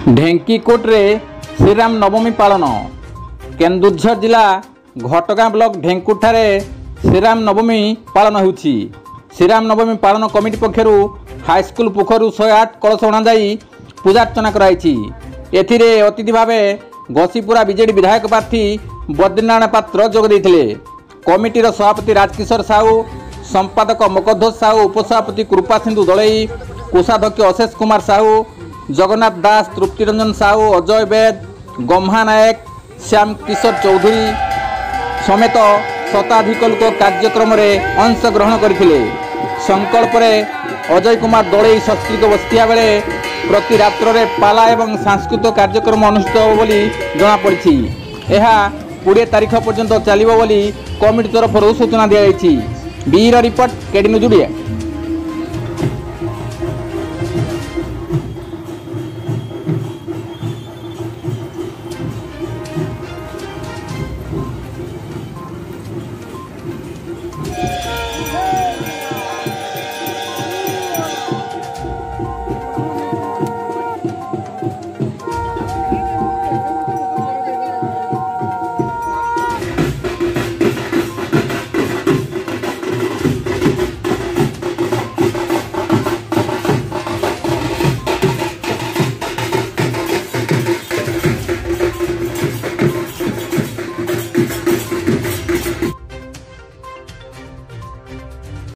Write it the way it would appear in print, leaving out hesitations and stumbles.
ढेंकीकोट्रे श्रीराम नवमी पालन। केन्दुझर जिला घटगाँ ब्लॉक ढेंकुठारे श्रीराम नवमी पालन होउछि। श्रीराम नवमी पालन कमिटी पक्षरु हाईस्कूल पोखरु 108 कलश अणाई पूजार्चना कराई। एथिरे अतिथि भावे घसीपुरा बीजेडी विधायक प्रार्थी बद्रीनारायण पात्र जोग देइथिले। कमिटीर सभापति राजकिशोर साहू, संपादक मकध्वज साहू, उपसभापति कृपा सिंधु दलई, कोषाध्यक्ष अशेष कुमार साहू, जगन्नाथ दास, तृप्तिरंजन साहू, अजय बेद, गम्हा नायक, श्याम किशोर चौधरी समेत शताधिक लोक कार्यक्रम में अंशग्रहण करथिले। संकल्प अजय कुमार दलई सस्त्रीक बसिया बेले प्रति रात्र रे पाला एवं सांस्कृतिक कार्यक्रम अनुष्ठित हो बोली जनापड़ी। यह 20 तारीख पर्यंत चलिबो बोली कमिटी तरफ सूचना दी जाइछि। बीर रिपोर्ट केडी न्यूज।